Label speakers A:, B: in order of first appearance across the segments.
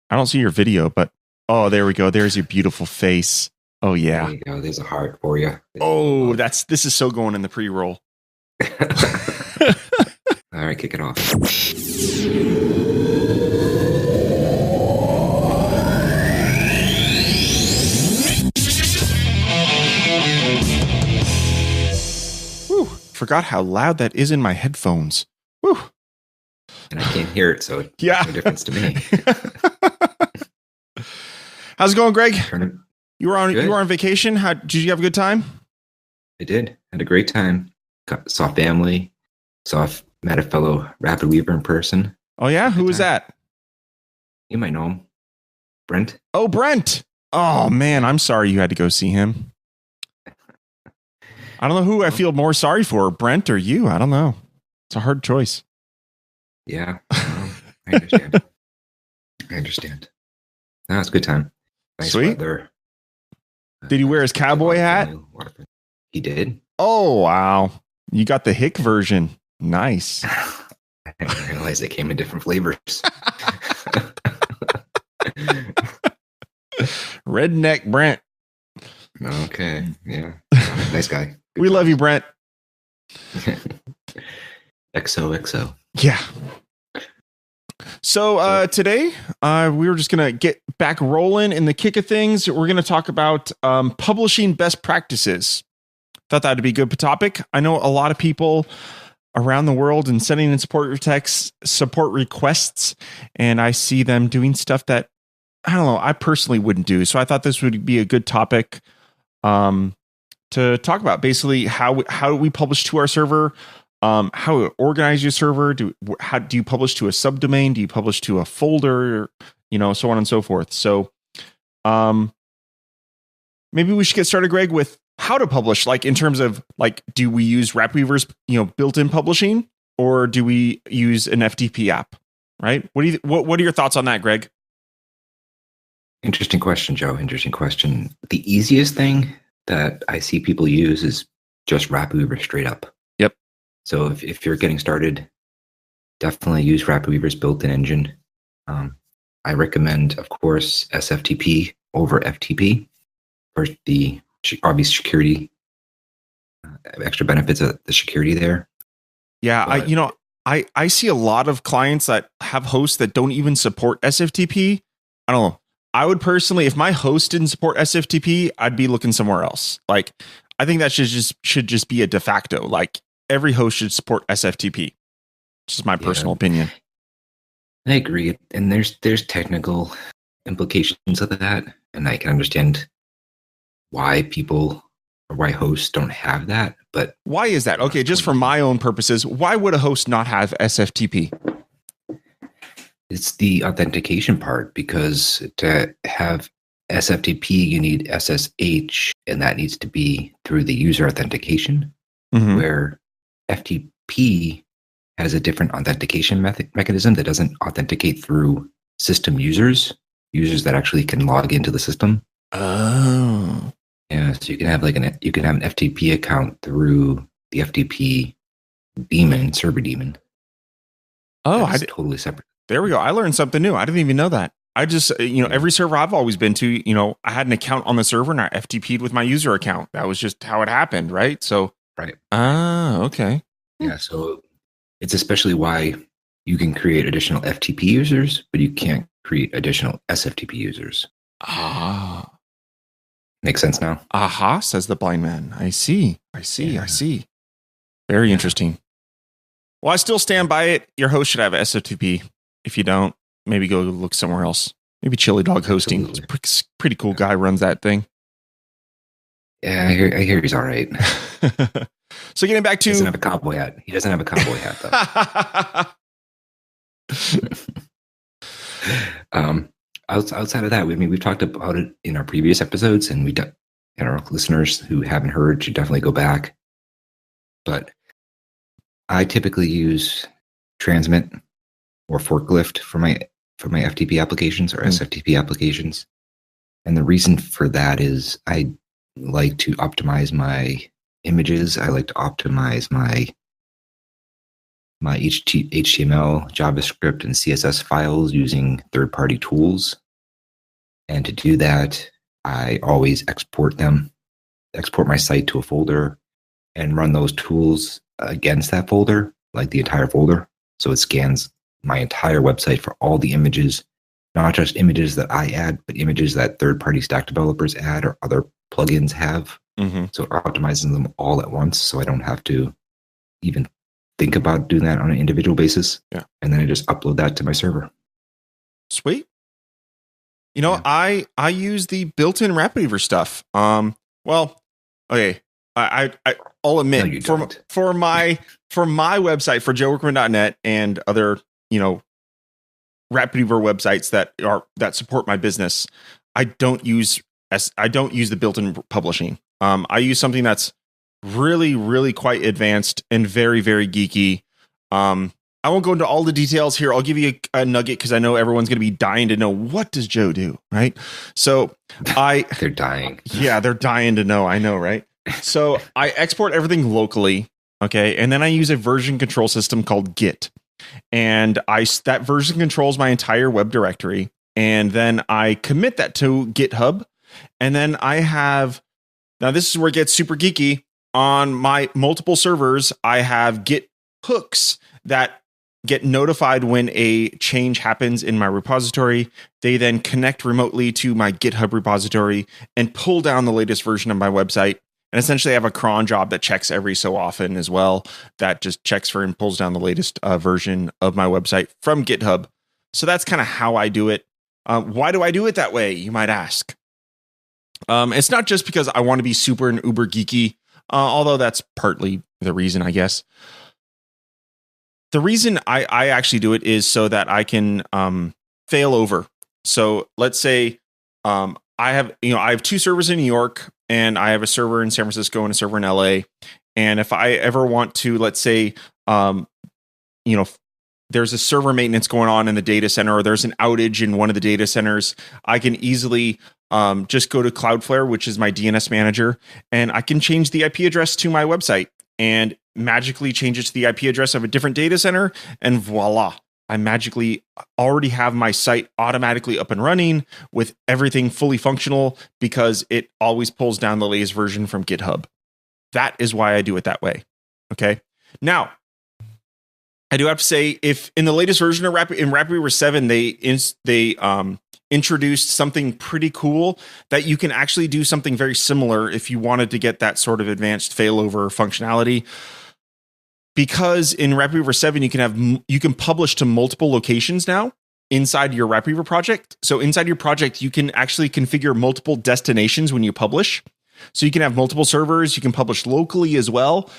A: I don't see your video, but oh, there we go. There's your beautiful face. Oh yeah.
B: There you go. There's a heart for you.
A: Oh, this is so going in the pre-roll.
B: All right, kick it off.
A: Whew, forgot how loud that is in my headphones. Whew.
B: And I can't hear it, so it's
A: yeah.
B: no difference to me.
A: How's it going, Greg? You were on vacation. Did you have a good time?
B: I did. Had a great time. Saw family. Met a fellow Rapid Weaver in person.
A: Oh yeah, who was that?
B: You might know him, Brent.
A: Oh, Brent. Oh man, I'm sorry you had to go see him. I don't know who I feel more sorry for, Brent or you. I don't know. It's a hard choice.
B: Yeah, I understand. I understand. No, it's a good time. Nice
A: Sweet.
B: weather.
A: Did he wear his cowboy hat?
B: He did.
A: Oh, wow. You got the hick version. Nice.
B: I didn't realize they came in different flavors.
A: Redneck Brent.
B: Okay. Yeah. Nice guy.
A: We love you, Brent.
B: XOXO.
A: Yeah. So today we were just going to get back rolling in the kick of things. We're going to talk about publishing best practices. Thought that'd be a good topic. I know a lot of people around the world and sending in support requests, and I see them doing stuff that I don't know, I personally wouldn't do. So I thought this would be a good topic to talk about. Basically, how we publish to our server, how to organize your server. How do you publish to a subdomain? Do you publish to a folder? So on and so forth. So maybe we should get started, Greg, with how to publish, like in terms of like, do we use RapWeaver's, built-in publishing, or do we use an FTP app? Right? What are your thoughts on that, Greg?
B: Interesting question, Joe. Interesting question. The easiest thing that I see people use is just RapWeaver straight up.
A: Yep.
B: So if you're getting started, definitely use RapWeaver's built-in engine. I recommend, of course, SFTP over FTP for the obvious security, extra benefits of the security there.
A: Yeah, I see a lot of clients that have hosts that don't even support SFTP. I don't know. I would personally, if my host didn't support SFTP, I'd be looking somewhere else. Like, I think that should just be a de facto. Like, every host should support SFTP. Just my personal opinion.
B: I agree, and there's technical implications of that, and I can understand why people or why hosts don't have that. But
A: why is that? Okay, just for my own purposes, why would a host not have SFTP?
B: It's the authentication part, because to have SFTP, you need SSH, and that needs to be through the user authentication, where FTP has a different authentication mechanism that doesn't authenticate through system users that actually can log into the system.
A: Oh.
B: Yeah, so you can have an FTP account through the FTP daemon, server daemon.
A: Oh,
B: totally separate.
A: There we go. I learned something new. I didn't even know that. I just, every server I've always been to, I had an account on the server and I FTP'd with my user account. That was just how it happened, right? So,
B: right.
A: Ah, okay.
B: Yeah, so it's especially why you can create additional FTP users, but you can't create additional SFTP users.
A: Ah.
B: Makes sense now?
A: Aha, says the blind man. I see. Very interesting. Well, I still stand by it. Your host should have SFTP. If you don't, maybe go look somewhere else. Maybe Chili Dog Hosting. It's a pretty cool guy runs that thing.
B: Yeah, I hear he's all right.
A: So getting back to...
B: He doesn't have a cowboy hat. He doesn't have a cowboy hat, though. Outside of that, we've talked about it in our previous episodes, and our listeners who haven't heard should definitely go back. But I typically use Transmit or Forklift for my FTP applications or SFTP applications. And the reason for that is I like to optimize my images. I like to optimize my my HTML, JavaScript, and CSS files using third-party tools. And to do that, I always export my site to a folder, and run those tools against that folder, like the entire folder. So it scans my entire website for all the images, not just images that I add, but images that third-party stack developers add or other plugins have.
A: Mm-hmm.
B: So it optimizes them all at once, so I don't have to even think about doing that on an individual basis.
A: Yeah.
B: And then I just upload that to my server.
A: Sweet. I use the built-in RapidWeaver stuff. Well, okay. I'll admit for my website, for joeworkman.net and other, RapidWeaver websites that support my business, I don't use the built-in publishing. I use something that's really, really quite advanced and very, very geeky. I won't go into all the details here. I'll give you a nugget because I know everyone's going to be dying to know, what does Joe do, right? So
B: they're dying.
A: Yeah, they're dying to know. I know, right? So I export everything locally, okay, and then I use a version control system called Git, and that version controls my entire web directory, and then I commit that to GitHub, and then now this is where it gets super geeky. On my multiple servers, I have Git hooks that get notified when a change happens in my repository. They then connect remotely to my GitHub repository and pull down the latest version of my website. And essentially, I have a cron job that checks every so often as well, that just checks for and pulls down the latest version of my website from GitHub. So that's kind of how I do it. Why do I do it that way, you might ask? It's not just because I want to be super and uber geeky, although that's partly the reason, I guess. The reason I actually do it is so that I can fail over. So let's say I have two servers in New York, and I have a server in San Francisco and a server in LA. And if I ever want to, let's say, there's a server maintenance going on in the data center, or there's an outage in one of the data centers, I can easily just go to Cloudflare, which is my DNS manager, and I can change the IP address to my website and magically change it to the IP address of a different data center, and voila, I magically already have my site automatically up and running with everything fully functional because it always pulls down the latest version from GitHub. That is why I do it that way. Okay. Now, I do have to say, if in the latest version of RapidWeaver 7, they introduced something pretty cool that you can actually do something very similar if you wanted to get that sort of advanced failover functionality. Because in RapidWeaver 7, you can publish to multiple locations now inside your RapidWeaver project. So inside your project, you can actually configure multiple destinations when you publish. So you can have multiple servers. You can publish locally as well.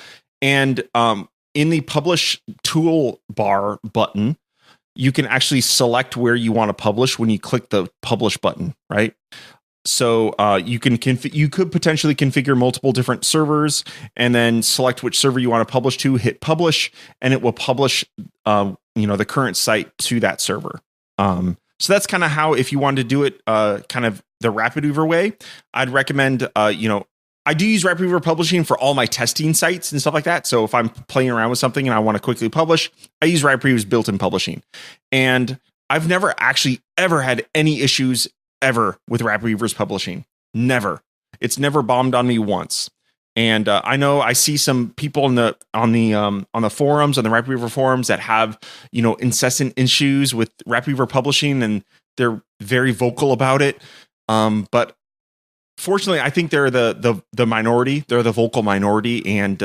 A: And in the publish toolbar button, you can actually select where you want to publish when you click the publish button, right? So you could potentially configure multiple different servers and then select which server you want to publish to, hit publish, and it will publish the current site to that server. So that's kind of how, if you wanted to do it kind of the RapidWeaver way, I'd recommend I do use RapidWeaver publishing for all my testing sites and stuff like that. So if I'm playing around with something and I want to quickly publish, I use RapidWeaver's built-in publishing. And I've never actually ever had any issues ever with RapidWeaver's publishing. Never. It's never bombed on me once. And I know I see some people on the forums, on the RapidWeaver forums, that have incessant issues with RapidWeaver publishing, and they're very vocal about it. But fortunately, I think they're the minority. They're the vocal minority, and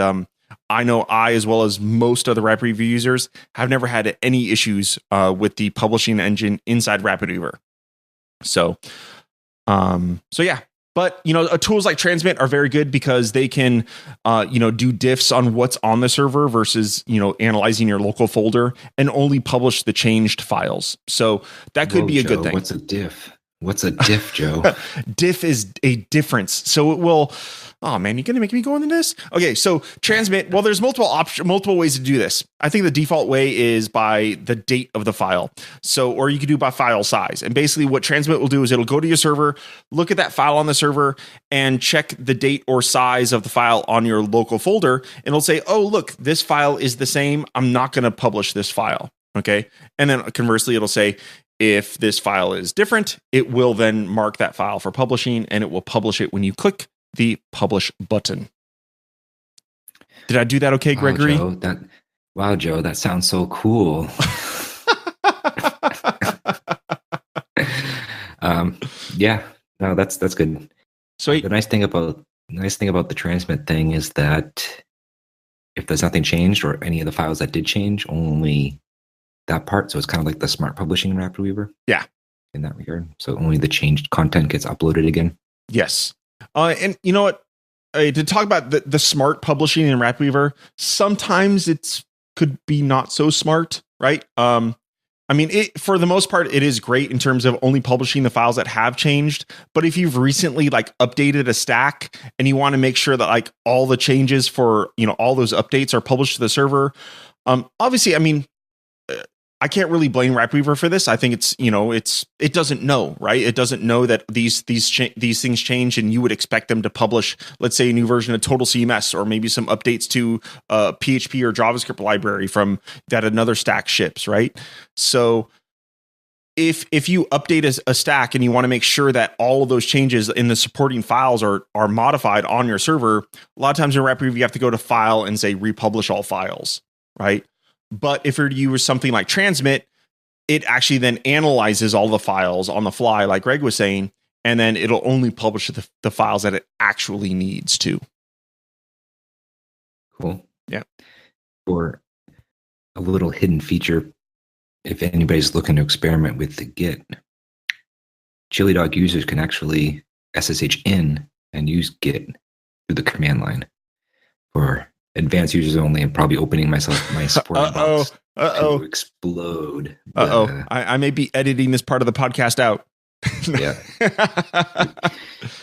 A: I know as well as most of the RapidWeaver users, have never had any issues with the publishing engine inside RapidWeaver. So yeah. But tools like Transmit are very good because they can do diffs on what's on the server versus analyzing your local folder and only publish the changed files. So that could be a good thing.
B: What's a diff? What's a diff, Joe?
A: Diff is a difference. So it will. Oh man, you're gonna make me go into this. Okay, so transmit. Well, there's multiple ways to do this. I think the default way is by the date of the file. So, or you could do by file size. And basically, what transmit will do is it'll go to your server, look at that file on the server, and check the date or size of the file on your local folder. And it'll say, "Oh, look, this file is the same. I'm not going to publish this file." Okay, and then conversely, it'll say, if this file is different, it will then mark that file for publishing, and it will publish it when you click the publish button. Did I do that okay, Gregory?
B: Wow, Joe, that sounds so cool. Yeah, no, that's good.
A: So
B: the nice thing about the transmit thing is that if there's nothing changed or any of the files that did change, only that part. So it's kind of like the smart publishing in RapidWeaver.
A: Yeah.
B: In that regard. So only the changed content gets uploaded again.
A: Yes. And you know what? To talk about the smart publishing in RapidWeaver, sometimes it's could be not so smart, right? I mean, for the most part, it is great in terms of only publishing the files that have changed. But if you've recently like updated a stack and you want to make sure that like all the changes for, all those updates are published to the server, obviously, I mean, I can't really blame RapidWeaver for this. I think it doesn't know, right? It doesn't know that these things change, and you would expect them to publish, let's say, a new version of Total CMS, or maybe some updates to PHP or JavaScript library from that another stack ships, right? So if you update a stack and you want to make sure that all of those changes in the supporting files are modified on your server, a lot of times in RapidWeaver you have to go to File and say republish all files, right? But if you're to use something like transmit, it actually then analyzes all the files on the fly, like Greg was saying, and then it'll only publish the files that it actually needs to.
B: Cool.
A: Yeah.
B: Or a little hidden feature, if anybody's looking to experiment with the Git, Chili Dog users can actually SSH in and use Git through the command line for advanced users only, and probably opening my support box to explode.
A: I may be editing this part of the podcast out.
B: Yeah.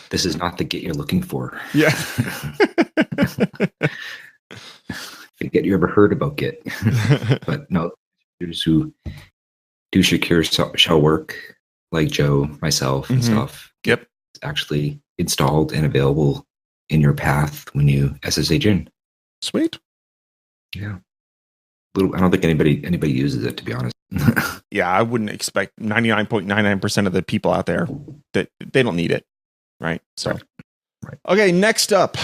B: This is not the Git you're looking for.
A: Yeah.
B: Forget you ever heard about Git. But no, users who do secure shell work, like Joe, myself, and stuff.
A: Yep.
B: It's actually installed and available in your path when you SSH in.
A: Sweet.
B: Yeah. I don't think anybody uses it, to be honest.
A: Yeah, I wouldn't expect 99.99% of the people out there that they don't need it. Right. So,
B: right.
A: Okay, next up.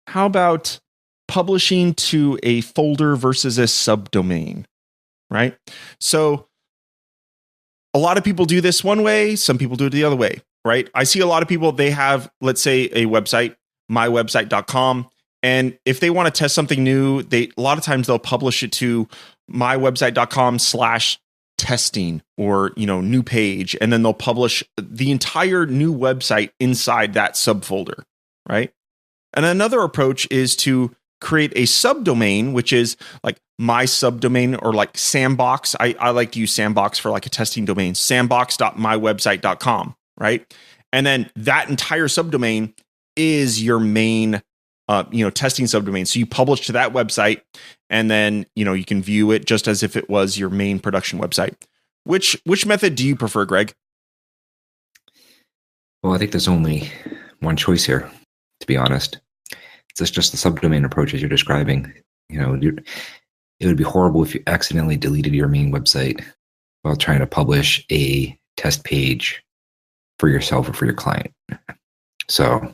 A: How about publishing to a folder versus a subdomain? Right. So a lot of people do this one way. Some people do it the other way. Right. I see a lot of people, they have, let's say, a website, mywebsite.com. And if they want to test something new, a lot of times they'll publish it to mywebsite.com/testing or, new page. And then they'll publish the entire new website inside that subfolder, right? And another approach is to create a subdomain, which is like my subdomain or like Sandbox. I like to use Sandbox for like a testing domain, sandbox.mywebsite.com, right? And then that entire subdomain is your main testing subdomain. So you publish to that website, and then, you can view it just as if it was your main production website. Which method do you prefer, Greg?
B: Well, I think there's only one choice here, to be honest. It's just the subdomain approach as you're describing. It would be horrible if you accidentally deleted your main website while trying to publish a test page for yourself or for your client. So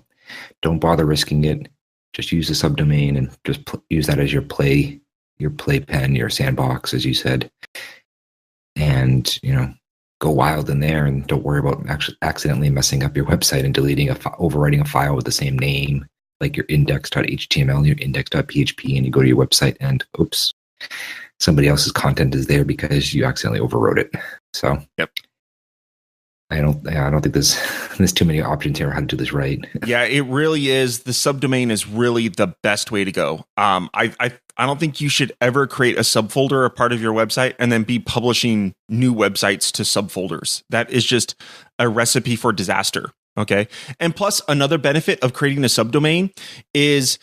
B: don't bother risking it. Just use the subdomain and just use that as your playpen, your sandbox, as you said, and go wild in there, and don't worry about actually accidentally messing up your website and overwriting a file with the same name, like your index.html, your index.php, and you go to your website and oops, somebody else's content is there because you accidentally overwrote it. So,
A: yep.
B: I don't think there's too many options here how to do this right.
A: Yeah, it really is. The subdomain is really the best way to go. I don't think you should ever create a subfolder, a part of your website, and then be publishing new websites to subfolders. That is just a recipe for disaster. Okay. And plus, another benefit of creating a subdomain is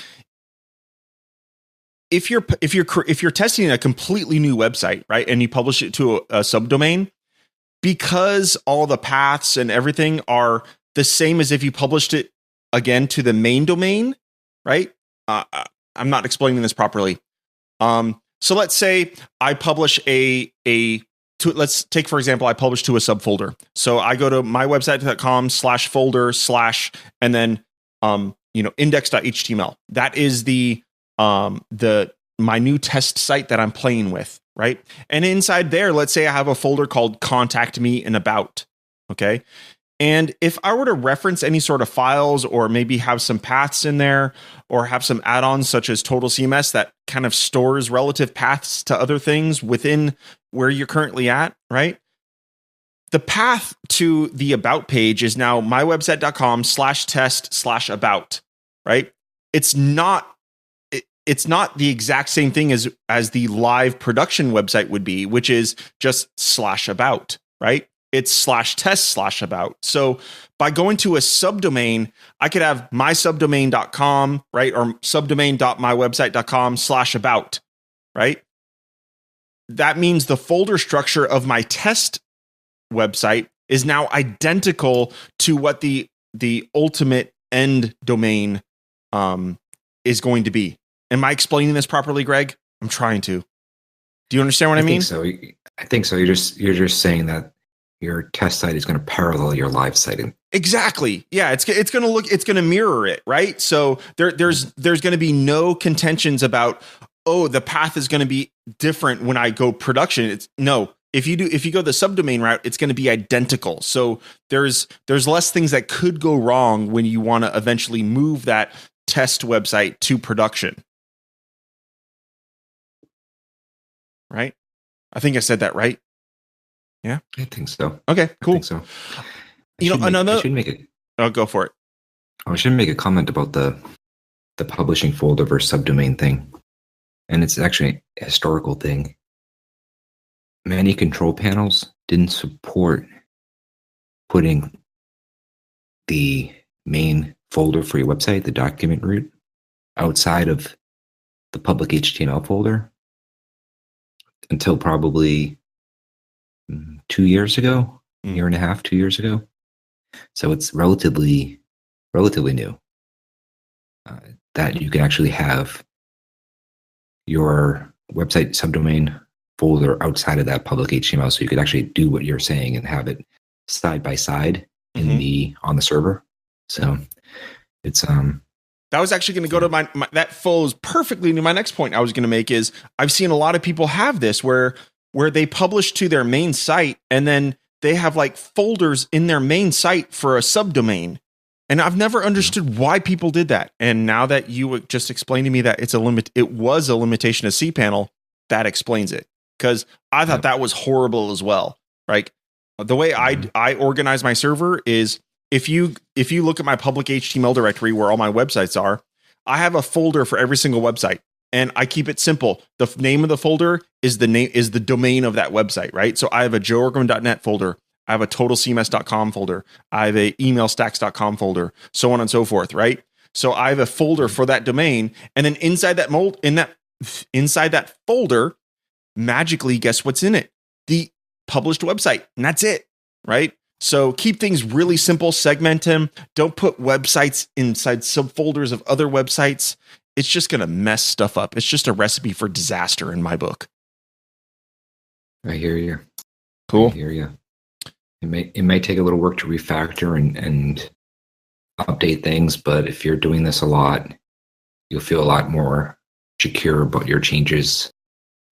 A: if you're testing a completely new website, right, and you publish it to a subdomain, because all the paths and everything are the same as if you published it again to the main domain, right? I'm not explaining this properly. So let's say I publish let's take, for example, I publish to a subfolder. So I go to mywebsite.com/folder/ and then, index.html. That is my new test site that I'm playing with. Right. And inside there, let's say I have a folder called Contact Me and About. Okay. And if I were to reference any sort of files or maybe have some paths in there or have some add-ons such as Total CMS that kind of stores relative paths to other things within where you're currently at, right? The path to the About page is now mywebsite.com/test/about, right? It's not the exact same thing as the live production website would be, which is just /about, right? It's /test/about. So by going to a subdomain, I could have mysubdomain.com, right? Or subdomain.mywebsite.com/about, right? That means the folder structure of my test website is now identical to what the ultimate end domain is going to be. Am I explaining this properly, Greg? I'm trying to. Do you understand what I mean?
B: I think so. You're just saying that your test site is going to parallel your live site.
A: Exactly. Yeah, it's going to mirror it, right? So there's going to be no contentions about, oh, the path is going to be different when I go production. If you go the subdomain route, it's going to be identical. So there's less things that could go wrong when you want to eventually move that test website to production. Right? I think I said that right. Yeah,
B: I think so.
A: Okay, cool.
B: I think so.
A: Go for it.
B: I should make a comment about the publishing folder versus subdomain thing, and it's actually a historical thing. Many control panels didn't support putting the main folder for your website, the document root, outside of the public HTML folder until probably 2 years ago, year and a half, 2 years ago. So it's relatively new that you can actually have your website subdomain folder outside of that public HTML, so you could actually do what you're saying and have it side by side on the server. So it's
A: that was actually going to go to my that flows perfectly into my next point I was going to make is I've seen a lot of people have this where they publish to their main site and then they have like folders in their main site for a subdomain. And I've never understood why people did that. And now that you just explained to me that it was a limitation of cPanel, that explains it. Because I thought that was horrible as well. Right? The way I organize my server is if you look at my public HTML directory where all my websites are, I have a folder for every single website. And I keep it simple. The name of the folder is the domain of that website, right? So I have a joeorgman.net folder. I have a totalcms.com folder. I have a emailstacks.com folder, so on and so forth, right? So I have a folder for that domain. And then inside that folder, magically, guess what's in it? The published website. And that's it, right? So keep things really simple, segment them. Don't put websites inside subfolders of other websites. It's just going to mess stuff up. It's just a recipe for disaster in my book.
B: I hear you.
A: Cool.
B: I hear you. It may take a little work to refactor and update things, but if you're doing this a lot, you'll feel a lot more secure about your changes.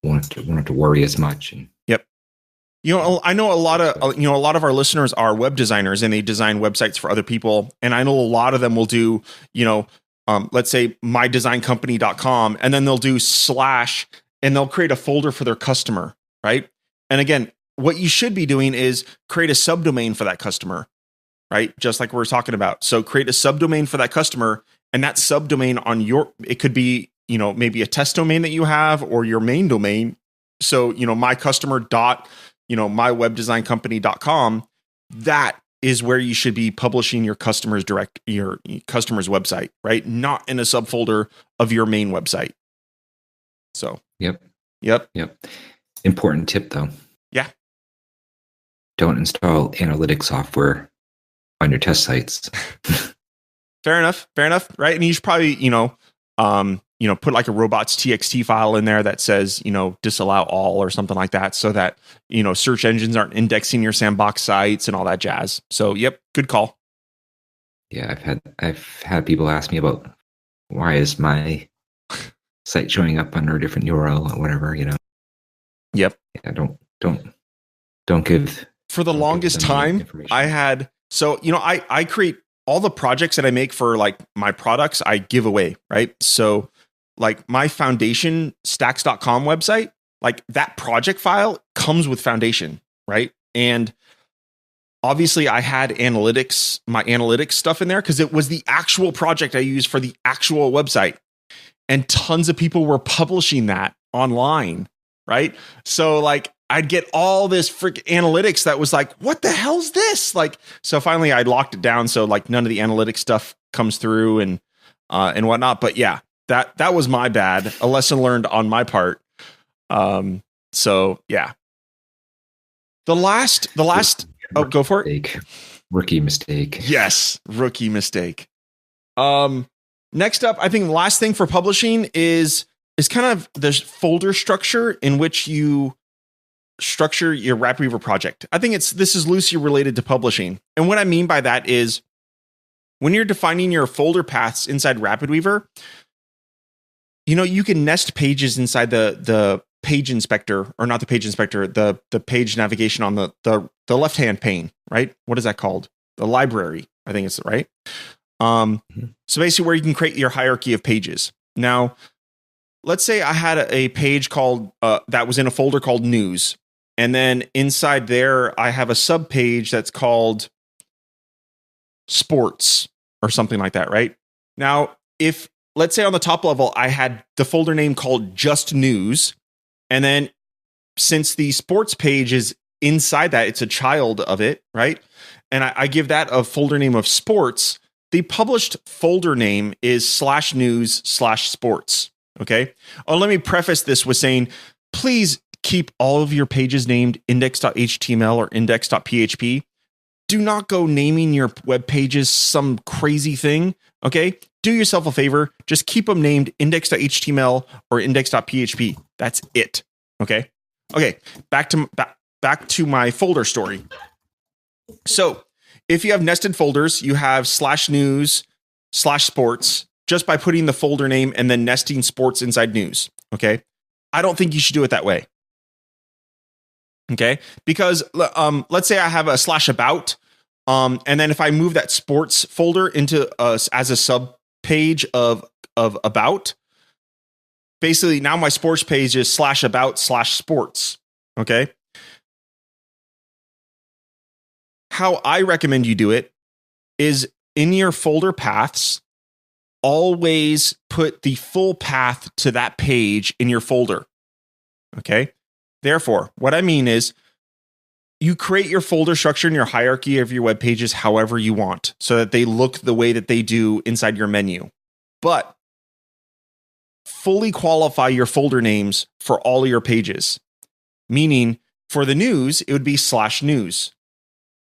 B: Won't have to worry as much.
A: Yep. I know a lot of our listeners are web designers and they design websites for other people. And I know a lot of them will do, let's say mydesigncompany.com, and then they'll do / and they'll create a folder for their customer. Right. And again, what you should be doing is create a subdomain for that customer, right? Just like we were talking about. So create a subdomain for that customer, and that subdomain on it could be, maybe a test domain that you have or your main domain. So, my customer dot, mywebdesigncompany.com, that is where you should be publishing your customer's website, right? Not in a subfolder of your main website. So,
B: Yep. Important tip though.
A: Yeah.
B: Don't install analytics software on your test sites.
A: Fair enough. Right. And you should probably, put like a robots.txt file in there that says, disallow all or something like that, so that, search engines aren't indexing your sandbox sites and all that jazz. So, yep, good call.
B: Yeah, I've had people ask me about why is my site showing up under a different URL or whatever,
A: Yep.
B: Yeah, don't give.
A: For the longest time, I had, I create all the projects that I make for like my products, I give away, right? So like my foundation stacks.com website, like that project file comes with foundation, right? And obviously I had my analytics stuff in there because it was the actual project I used for the actual website. And tons of people were publishing that online, right? So like I'd get all this freaking analytics that was like, what the hell's this? Like, so finally I locked it down. So like none of the analytics stuff comes through and whatnot. But yeah, that was my bad. A lesson learned on my part. So yeah. The last, go for it.
B: Rookie mistake.
A: Yes. Rookie mistake. Next up, I think the last thing for publishing is kind of the folder structure in which you structure your WrapWeaver project. I think this is loosely related to publishing. And what I mean by that is when you're defining your folder paths inside RapidWeaver, you can nest pages inside the page inspector, or not the page inspector, the page navigation on the left-hand pane, right? What is that called? The library, I think it's right. So basically where you can create your hierarchy of pages. Now, let's say I had a page called, that was in a folder called news. And then inside there, I have a sub page that's called sports or something like that, right? Now, if let's say on the top level, I had the folder name called just news. And then since the sports page is inside that, it's a child of it, right? And I give that a folder name of sports. The published folder name is /news/sports. Okay. Oh, let me preface this with saying, please keep all of your pages named index.html or index.php. Do not go naming your web pages some crazy thing. Okay. Do yourself a favor. Just keep them named index.html or index.php. That's it. Okay. Okay. Back to my folder story. So if you have nested folders, you have /news/sports just by putting the folder name and then nesting sports inside news. Okay. I don't think you should do it that way. Okay. Because let's say I have a /about. And then if I move that sports folder into as a sub page of about, basically now my sports page is /about/sports. Okay. How I recommend you do it is in your folder paths, always put the full path to that page in your folder. Okay. Therefore, what I mean is you create your folder structure and your hierarchy of your web pages however you want so that they look the way that they do inside your menu. But fully qualify your folder names for all of your pages. Meaning for the news, it would be /news.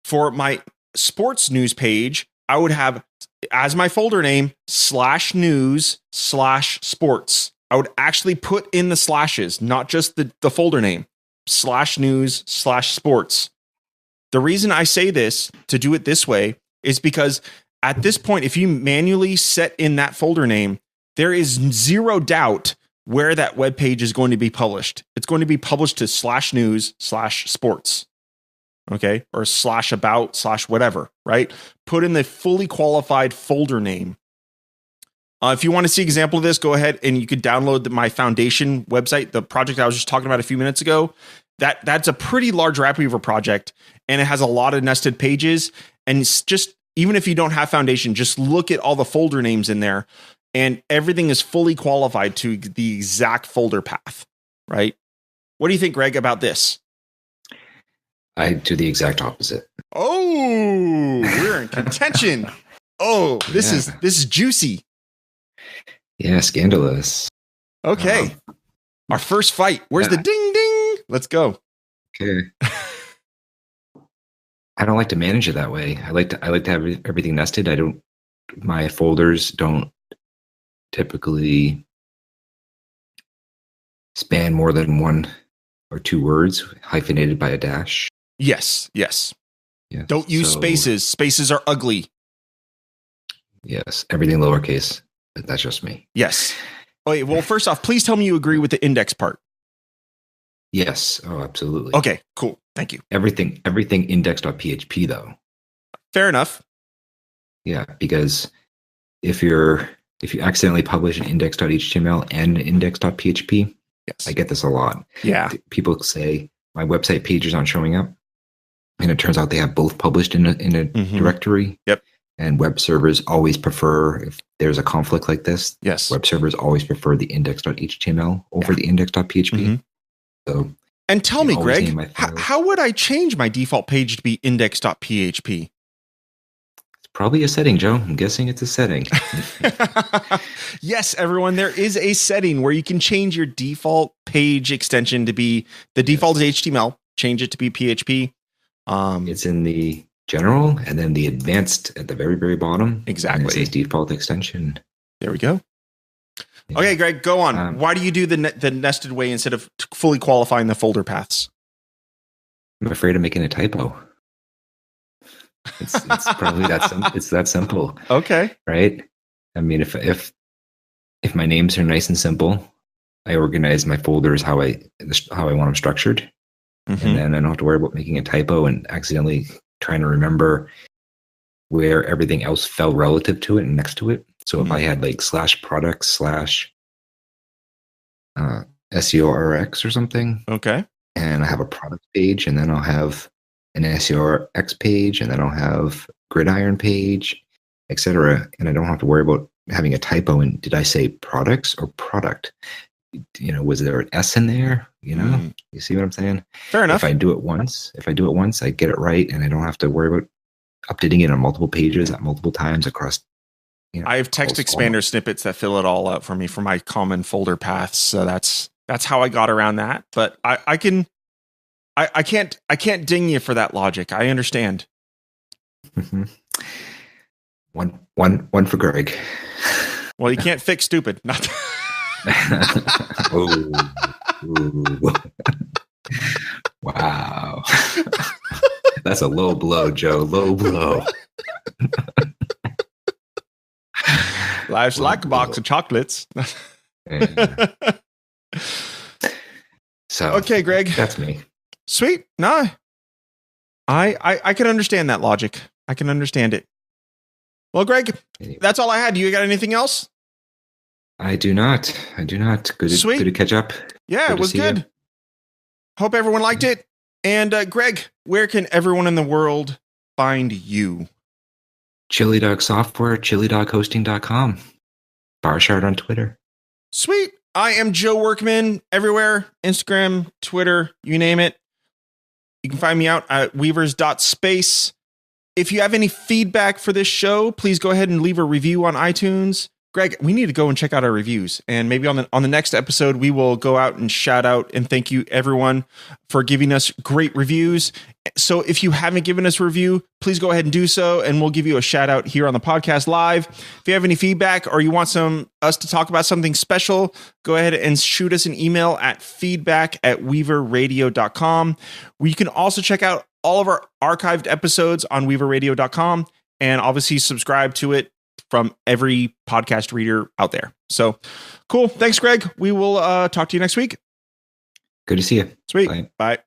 A: For my sports news page, I would have as my folder name /news/sports. I would actually put in the slashes, not just the folder name, /news/sports. The reason I say this to do it this way is because at this point, if you manually set in that folder name, there is zero doubt where that web page is going to be published. It's going to be published to /news/sports. Okay. Or /about/whatever, right? Put in the fully qualified folder name. If you want to see an example of this, go ahead and you could download my foundation website, the project I was just talking about a few minutes ago. That's a pretty large Rapweaver project, and it has a lot of nested pages. And it's just, even if you don't have Foundation, just look at all the folder names in there, and everything is fully qualified to the exact folder path, right? What do you think, Greg, about this?
B: I do the exact opposite.
A: Oh, we're in contention. Oh, this is juicy.
B: Yeah, scandalous.
A: Okay. Our first fight. Where's the ding ding? Let's go.
B: Okay. I don't like to manage it that way. I like to have everything nested. My folders don't typically span more than 1 or 2 words hyphenated by a dash.
A: Yes. Don't use spaces. Spaces are ugly.
B: Yes, everything lowercase. That's just me.
A: Yes. Okay, well, first off, please tell me you agree with the index part.
B: Yes. Oh, absolutely.
A: Okay, cool. Thank you.
B: Everything index.php though.
A: Fair enough.
B: Yeah, because if you accidentally publish an index.html and an index.php,
A: yes,
B: I get this a lot.
A: Yeah.
B: People say my website pages aren't showing up, and it turns out they have both published in a directory.
A: Yep.
B: And web servers always prefer, if there's a conflict like this,
A: yes,
B: web servers always prefer the index.html over the index.php. So,
A: and tell me, Greg, how would I change my default page to be index.php?
B: It's probably a setting, Joe. I'm guessing it's a setting.
A: Yes, everyone, there is a setting where you can change your default page extension to be, the default is HTML, change it to be PHP.
B: It's in the general and then the advanced at the very, very bottom.
A: Exactly.
B: And it says default extension.
A: There we go. Yeah. Okay, Greg, go on. Why do you do the nested way instead of fully qualifying the folder paths?
B: I'm afraid of making a typo. It's probably it's that simple.
A: Okay.
B: Right? I mean, if my names are nice and simple, I organize my folders how I want them structured. And then I don't have to worry about making a typo and accidentally trying to remember where everything else fell relative to it and next to it. So if I had like /products /SEORX or something.
A: Okay.
B: And I have a product page, and then I'll have an SEORX page, and then I'll have gridiron page, etc. And I don't have to worry about having a typo. And did I say products or product? Was there an S in there? You see what I'm saying?
A: Fair enough.
B: If I do it once, I get it right, and I don't have to worry about updating it on multiple pages at multiple times across.
A: I have text expander snippets that fill it all out for me for my common folder paths. So that's how I got around that. But I can't ding you for that logic. I understand.
B: One for Greg.
A: Well, you can't fix stupid. Not.
B: Ooh. Wow. That's a low blow, Joe. Low blow.
A: Life's like a box of chocolates.
B: So
A: okay, Greg.
B: That's me.
A: Sweet. No. I can understand that logic. I can understand it. Well, Greg, that's all I had. You got anything else?
B: I do not. Good to catch up.
A: Yeah, it was good. Hope everyone liked it. And Greg, where can everyone in the world find you?
B: Chili Dog Software, chilidoghosting.com. Barshard on Twitter.
A: Sweet. I am Joe Workman everywhere. Instagram, Twitter, you name it. You can find me out at weavers.space. If you have any feedback for this show, please go ahead and leave a review on iTunes. Greg, we need to go and check out our reviews. And maybe on the next episode, we will go out and shout out and thank you everyone for giving us great reviews. So if you haven't given us a review, please go ahead and do so. And we'll give you a shout out here on the podcast live. If you have any feedback or you want us to talk about something special, go ahead and shoot us an email at feedback@weaverradio.com. You can also check out all of our archived episodes on weaverradio.com and obviously subscribe to it from every podcast reader out there. So cool. Thanks, Greg. We will talk to you next week.
B: Good to see you.
A: Sweet. Bye.